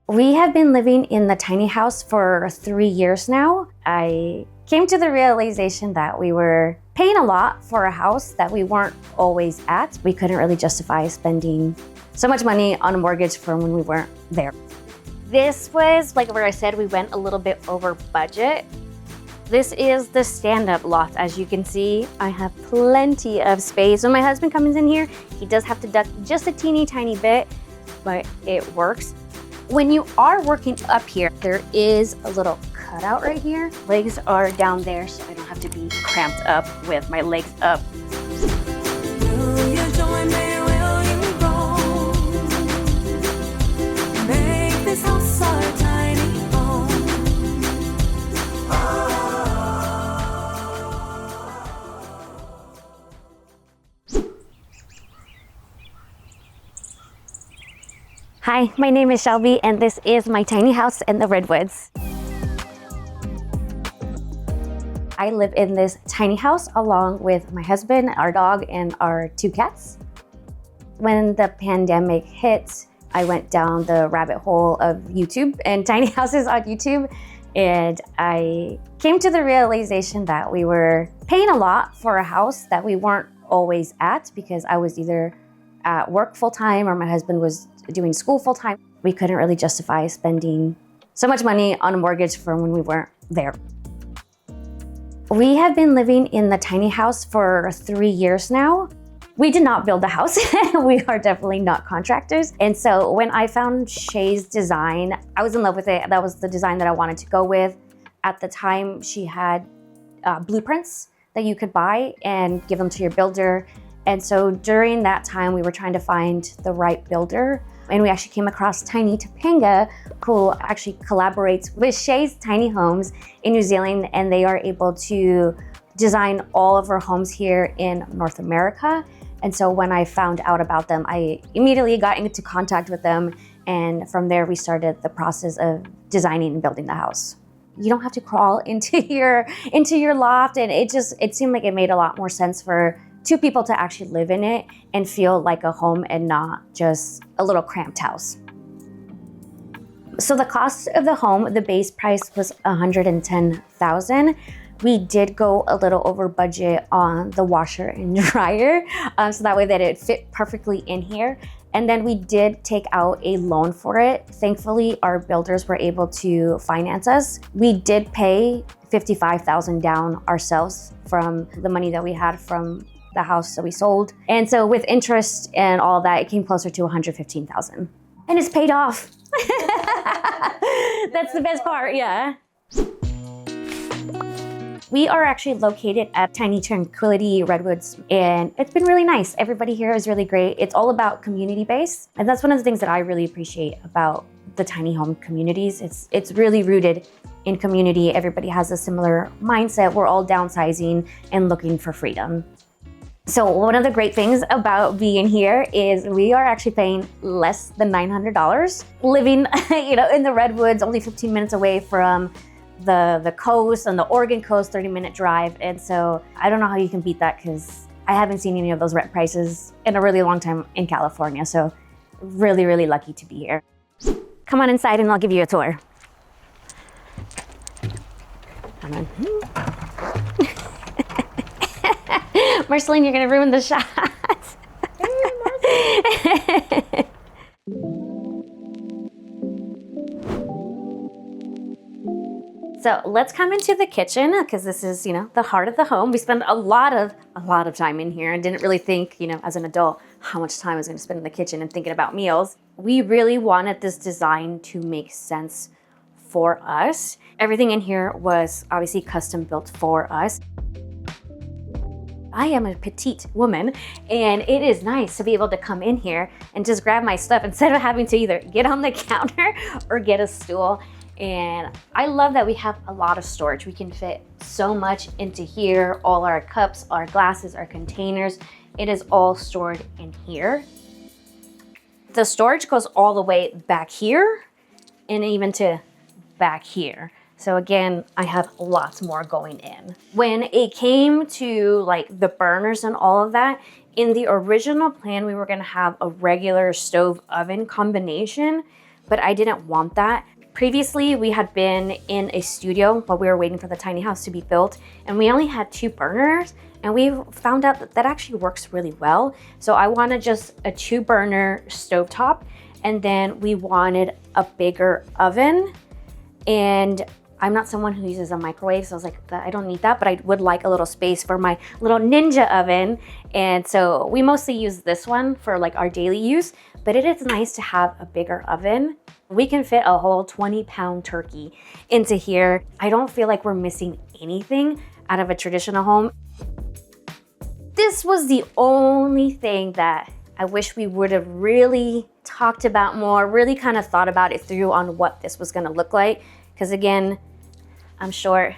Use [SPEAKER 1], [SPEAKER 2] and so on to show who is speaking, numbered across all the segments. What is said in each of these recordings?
[SPEAKER 1] We have been living in the tiny house for 3 years now. I came to the realization that we were paying a lot for a house that we weren't always at. We couldn't really justify spending so much money on a mortgage for when we weren't there. This was like where I said we went a little bit over budget. This is the stand-up loft. As you can see, I have plenty of space. When my husband comes in here, he does have to duck just a teeny tiny bit, but it works. When you are working up here, there is a little cutout right here. Legs are down there, so I don't have to be cramped up with my legs up.
[SPEAKER 2] Will you join me? Will you roll? Make this house our tiny home.
[SPEAKER 1] Hi, my name is Shelby, and this is my tiny house in the redwoods. I live in this tiny house along with my husband, our dog, and our 2 cats. When the pandemic hit, I went down the rabbit hole of YouTube and tiny houses on YouTube, and I came to the realization that we were paying a lot for a house that we weren't always at because I was either at work full-time or my husband was doing school full-time. We couldn't really justify spending so much money on a mortgage for when we weren't there. We have been living in the tiny house for 3 years now. We did not build the house. We are definitely not contractors. And so when I found Shay's design, I was in love with it. That was the design that I wanted to go with. At the time, she had blueprints that you could buy and give them to your builder. And so during that time, we were trying to find the right builder. And we actually came across Tiny Topanga, who actually collaborates with Shay's Tiny Homes in New Zealand, and they are able to design all of our homes here in North America. And so when I found out about them, I immediately got into contact with them, and from there we started the process of designing and building the house. You don't have to crawl into your loft, and it seemed like it made a lot more sense for 2 people to actually live in it and feel like a home and not just a little cramped house. So the cost of the home, the base price was $110,000. We did go a little over budget on the washer and dryer, so that way that it fit perfectly in here. And then we did take out a loan for it. Thankfully, our builders were able to finance us. We did pay $55,000 down ourselves from the money that we had from the house that we sold. And so with interest and all that, it came closer to $115,000. And it's paid off. That's the best part, yeah. We are actually located at Tiny Tranquility Redwoods, and it's been really nice. Everybody here is really great. It's all about community based. And that's one of the things that I really appreciate about the tiny home communities. It's really rooted in community. Everybody has a similar mindset. We're all downsizing and looking for freedom. So one of the great things about being here is we are actually paying less than $900. Living, in the redwoods, only 15 minutes away from the coast, on the Oregon coast, 30-minute drive. And so I don't know how you can beat that because I haven't seen any of those rent prices in a really long time in California. So really, really lucky to be here. Come on inside and I'll give you a tour. Come on. Marceline, you're gonna ruin the shot. Hey, So let's come into the kitchen because this is, the heart of the home. We spend a lot of time in here and didn't really think, as an adult, how much time I was gonna spend in the kitchen and thinking about meals. We really wanted this design to make sense for us. Everything in here was obviously custom built for us. I am a petite woman, and it is nice to be able to come in here and just grab my stuff instead of having to either get on the counter or get a stool. And I love that we have a lot of storage. We can fit so much into here, all our cups, our glasses, our containers. It is all stored in here. The storage goes all the way back here and even to back here. So again, I have lots more going in. When it came to like the burners and all of that, in the original plan, we were gonna have a regular stove oven combination, but I didn't want that. Previously, we had been in a studio while we were waiting for the tiny house to be built, and we only had 2 burners, and we found out that that actually works really well. So I wanted just a 2-burner stovetop, and then we wanted a bigger oven. And I'm not someone who uses a microwave, so I was like, I don't need that, but I would like a little space for my little ninja oven. And so we mostly use this one for like our daily use, but it is nice to have a bigger oven. We can fit a whole 20-pound turkey into here. I don't feel like we're missing anything out of a traditional home. This was the only thing that I wish we would have really talked about more, really kind of thought about it through on what this was gonna look like. Because again, I'm short.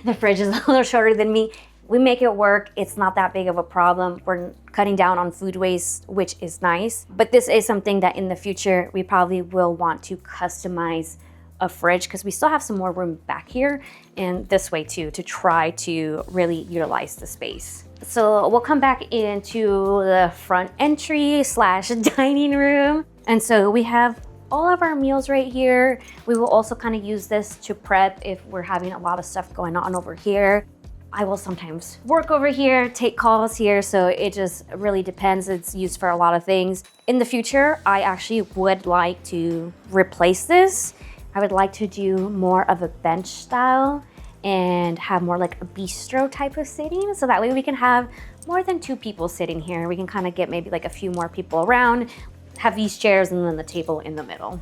[SPEAKER 1] The fridge is a little shorter than me. We make it work. It's not that big of a problem. We're cutting down on food waste, which is nice. But this is something that in the future, we probably will want to customize a fridge because we still have some more room back here and this way too, to try to really utilize the space. So we'll come back into the front entry / dining room. And so we have all of our meals right here. We will also kind of use this to prep if we're having a lot of stuff going on over here. I will sometimes work over here, take calls here, so it just really depends. It's used for a lot of things. In the future, I actually would like to replace this. I would like to do more of a bench style and have more like a bistro type of sitting, so that way we can have more than 2 people sitting here. We can kind of get maybe like a few more people around, have these chairs and then the table in the middle.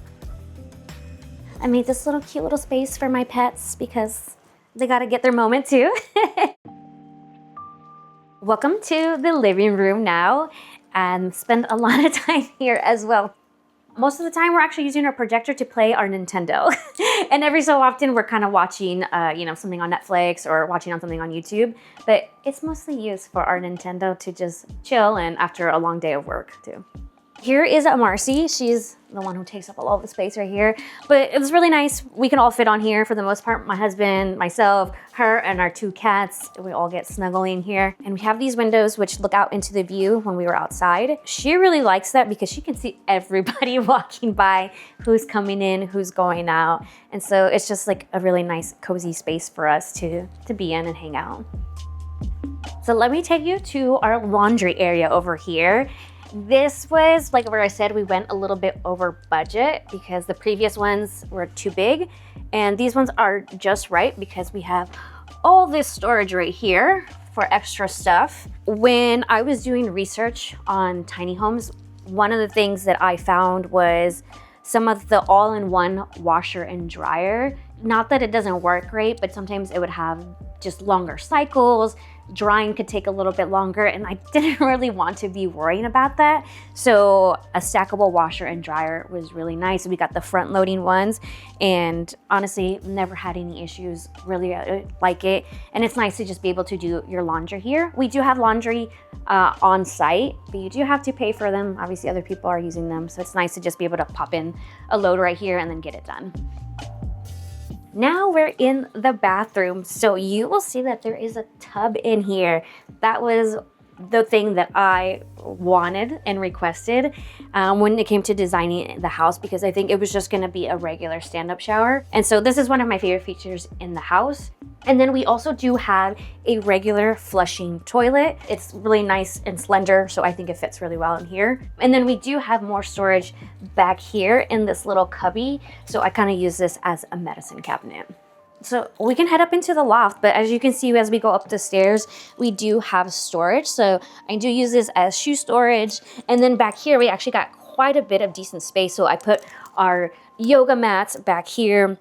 [SPEAKER 1] I made this little cute little space for my pets because they gotta get their moment too. Welcome to the living room now, and spend a lot of time here as well. Most of the time we're actually using our projector to play our Nintendo. And every so often we're kind of watching something on Netflix or watching on something on YouTube, but it's mostly used for our Nintendo to just chill and after a long day of work too. Here is Marcy. She's the one who takes up all the space right here, but it's really nice. We can all fit on here for the most part. My husband, myself, her, and our 2 cats. We all get snuggling here. And we have these windows which look out into the view when we were outside. She really likes that because she can see everybody walking by, who's coming in, who's going out. And so it's just like a really nice cozy space for us to be in and hang out. So let me take you to our laundry area over here. This was, like where I said, we went a little bit over budget because the previous ones were too big. And these ones are just right because we have all this storage right here for extra stuff. When I was doing research on tiny homes, one of the things that I found was some of the all-in-one washer and dryer. Not that it doesn't work great, but sometimes it would have just longer cycles. Drying could take a little bit longer, and I didn't really want to be worrying about that. So a stackable washer and dryer was really nice. We got the front loading ones, and honestly, never had any issues, really like it. And it's nice to just be able to do your laundry here. We do have laundry on site, but you do have to pay for them. Obviously, other people are using them, so it's nice to just be able to pop in a load right here and then get it done. Now we're in the bathroom, so you will see that there is a tub in here. That was the thing that I wanted and requested when it came to designing the house, because I think it was just gonna be a regular stand-up shower. And so this is one of my favorite features in the house. And then we also do have a regular flushing toilet. It's really nice and slender, so I think it fits really well in here. And then we do have more storage back here in this little cubby, so I kind of use this as a medicine cabinet. So we can head up into the loft, but as you can see, as we go up the stairs, we do have storage. So I do use this as shoe storage. And then back here, we actually got quite a bit of decent space. So I put our yoga mats back here.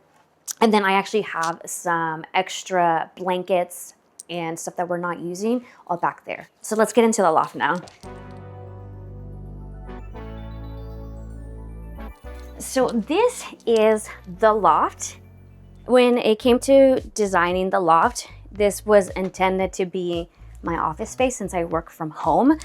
[SPEAKER 1] And then I actually have some extra blankets and stuff that we're not using all back there. So let's get into the loft now. So this is the loft. When it came to designing the loft, this was intended to be my office space since I work from home.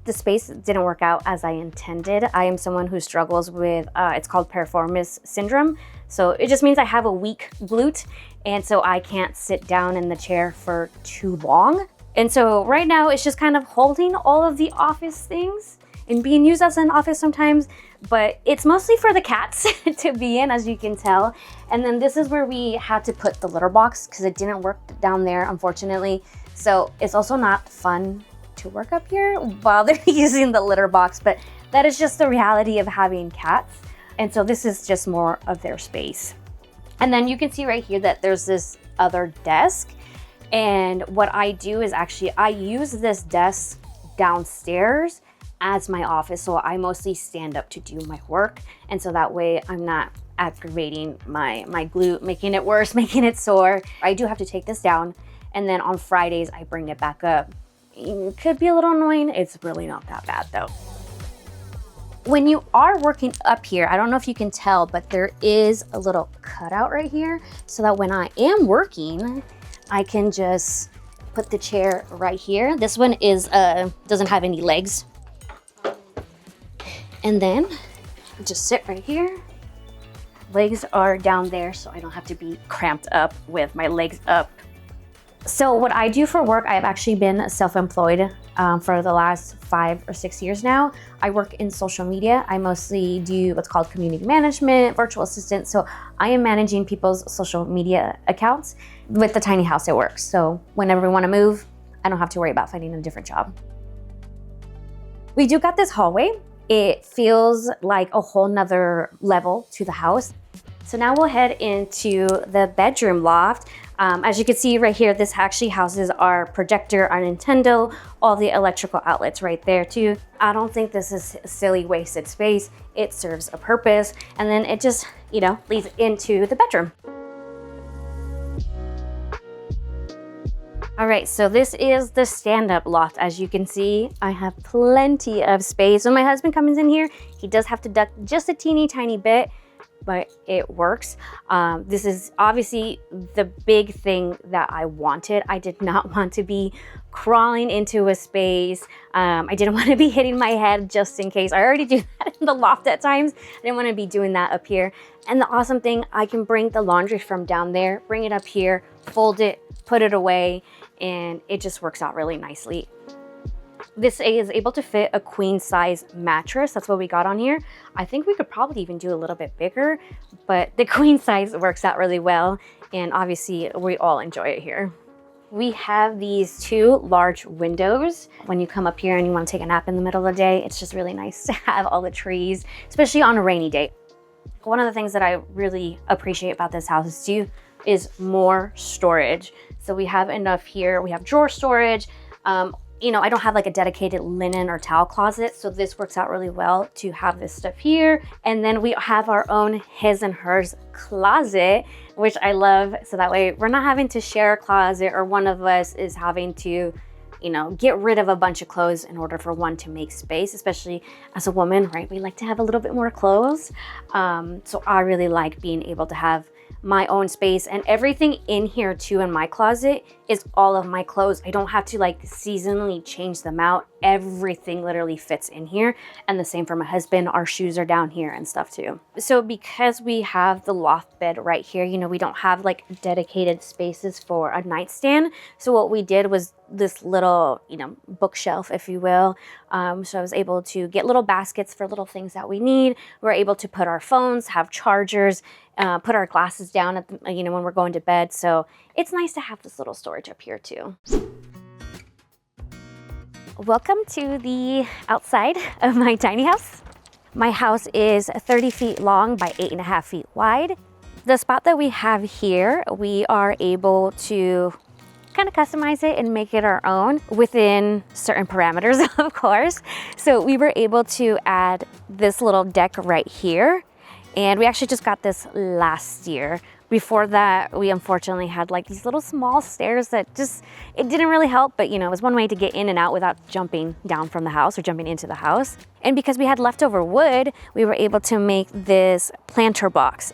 [SPEAKER 1] The space didn't work out as I intended. I am someone who struggles with, it's called piriformis syndrome. So it just means I have a weak glute, and so I can't sit down in the chair for too long. And so right now it's just kind of holding all of the office things and being used as an office sometimes, but it's mostly for the cats to be in, as you can tell. And then this is where we had to put the litter box because it didn't work down there, unfortunately. So it's also not fun to work up here while they're using the litter box, but that is just the reality of having cats. And so this is just more of their space. And then you can see right here that there's this other desk. And what I do is actually, I use this desk downstairs as my office. So I mostly stand up to do my work. And so that way I'm not aggravating my glute, making it worse, making it sore. I do have to take this down. And then on Fridays, I bring it back up. It could be a little annoying. It's really not that bad though. When you are working up here, I don't know if you can tell, but there is a little cutout right here so that when I am working, I can just put the chair right here. This one is doesn't have any legs. And then just sit right here. Legs are down there so I don't have to be cramped up with my legs up. So what I do for work, I've actually been self-employed for the last 5 or 6 years now. I work in social media. I mostly do what's called community management, virtual assistant. So I am managing people's social media accounts with the tiny house at work. So whenever we want to move, I don't have to worry about finding a different job. We do got this hallway. It feels like a whole nother level to the house. So now we'll head into the bedroom loft. As you can see right here, this actually houses our projector, our Nintendo, all the electrical outlets right there too. I don't think this is silly wasted space. It serves a purpose. And then it just, leads into the bedroom. All right, so this is the stand-up loft. As you can see, I have plenty of space. When my husband comes in here, he does have to duck just a teeny tiny bit, but it works. This is obviously the big thing that I wanted. I did not want to be crawling into a space. I didn't want to be hitting my head just in case. I already do that in the loft at times. I didn't want to be doing that up here. And the awesome thing, I can bring the laundry from down there, bring it up here, fold it, put it away, and it just works out really nicely. This is able to fit a queen size mattress. That's what we got on here. I think we could probably even do a little bit bigger, but the queen size works out really well. And obviously we all enjoy it here. We have these 2 large windows. When you come up here and you want to take a nap in the middle of the day, it's just really nice to have all the trees, especially on a rainy day. One of the things that I really appreciate about this house too is more storage. So we have enough here. We have drawer storage. I don't have like a dedicated linen or towel closet, so this works out really well to have this stuff here. And then we have our own his and hers closet, which I love. So that way we're not having to share a closet or one of us is having to, get rid of a bunch of clothes in order for one to make space, especially as a woman, right? We like to have a little bit more clothes. So I really like being able to have my own space, and everything in here too in my closet is all of my clothes. I don't have to like seasonally change them out. Everything literally fits in here, and the same for my husband. Our shoes are down here and stuff too. So because we have the loft bed right here, we don't have like dedicated spaces for a nightstand. So what we did was this little, bookshelf, if you will. So I was able to get little baskets for little things that we need. We're able to put our phones, have chargers, put our glasses down at when we're going to bed. So it's nice to have this little storage up here too. Welcome to the outside of my tiny house. My house is 30 feet long by 8.5 feet wide. The spot that we have here, we are able to kind of customize it and make it our own within certain parameters, of course. So we were able to add this little deck right here. And we actually just got this last year. Before that, we unfortunately had like these little small stairs that it didn't really help, but it was one way to get in and out without jumping down from the house or jumping into the house. And because we had leftover wood, we were able to make this planter box.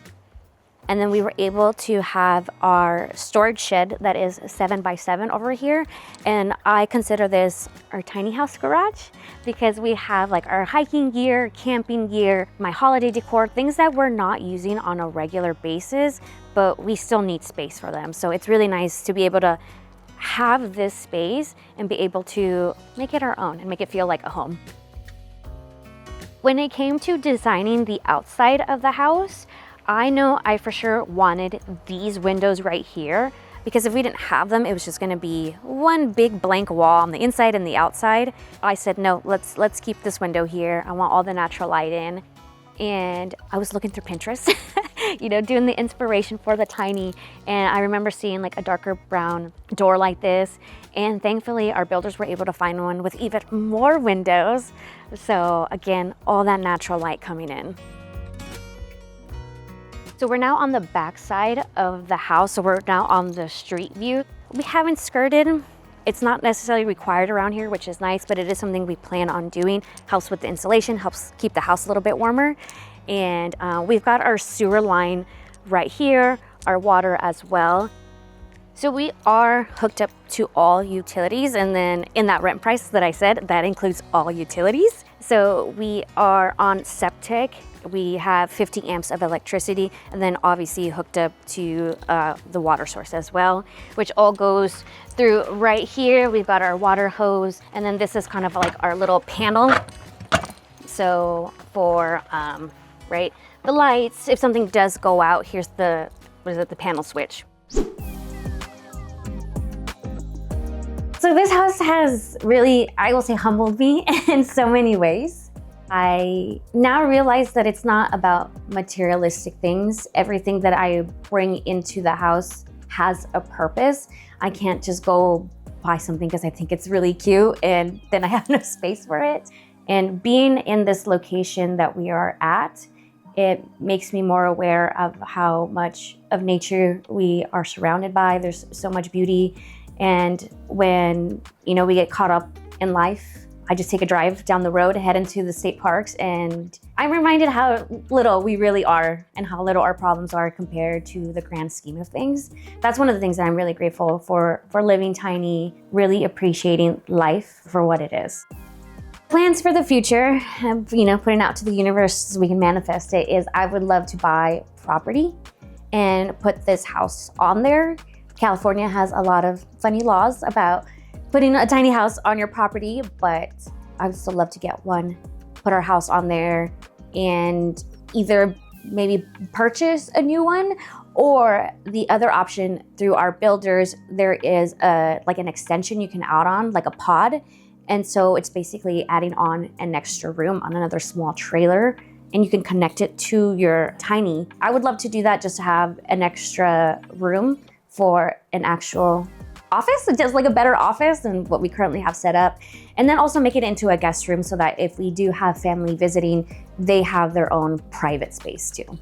[SPEAKER 1] And then we were able to have our storage shed that is 7 by 7 over here. And I consider this our tiny house garage because we have like our hiking gear, camping gear, my holiday decor, things that we're not using on a regular basis, but we still need space for them. So it's really nice to be able to have this space and be able to make it our own and make it feel like a home. When it came to designing the outside of the house, I know I for sure wanted these windows right here, because if we didn't have them, it was just gonna be one big blank wall on the inside and the outside. I said, no, let's keep this window here. I want all the natural light in. And I was looking through Pinterest, you know, doing the inspiration for the tiny. And I remember seeing like a darker brown door like this. And thankfully our builders were able to find one with even more windows. So again, all that natural light coming in. So we're now on the back side of the house. So we're now on the street view. We haven't skirted. It's not necessarily required around here, which is nice, but it is something we plan on doing. Helps with the insulation, helps keep the house a little bit warmer. And we've got our sewer line right here, our water as well. So we are hooked up to all utilities, and then in that rent price that I said, that includes all utilities. So we are on septic. We have 50 amps of electricity, and then obviously hooked up to the water source as well, which all goes through right here. We've got our water hose, and then this is kind of like our little panel. So for right, the lights, if something does go out, here's the, the panel switch. So this house has really, I will say, humbled me in so many ways. I now realize that it's not about materialistic things. Everything that I bring into the house has a purpose. I can't just go buy something because I think it's really cute and then I have no space for it. And being in this location that we are at, it makes me more aware of how much of nature we are surrounded by. There's so much beauty. And when, you know, we get caught up in life, I just take a drive down the road, head into the state parks, and I'm reminded how little we really are and how little our problems are compared to the grand scheme of things. That's one of the things that I'm really grateful for living tiny, really appreciating life for what it is. Plans for the future, you know, putting out to the universe so we can manifest it, is I would love to buy property and put this house on there. California has a lot of funny laws about putting a tiny house on your property, but I would still love to get one, put our house on there, and either maybe purchase a new one, or the other option through our builders, there is like an extension you can add on, like a pod. And so it's basically adding on an extra room on another small trailer, and you can connect it to your tiny. I would love to do that just to have an extra room for an actual office, just like a better office than what we currently have set up. And then also make it into a guest room so that if we do have family visiting, they have their own private space too.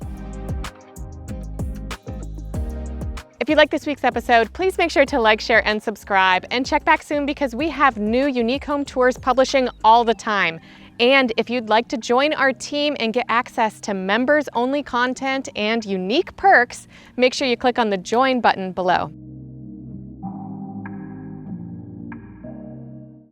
[SPEAKER 3] If you like this week's episode, please make sure to like, share, and subscribe, and check back soon because we have new unique home tours publishing all the time. And if you'd like to join our team and get access to members-only content and unique perks, make sure you click on the join button below.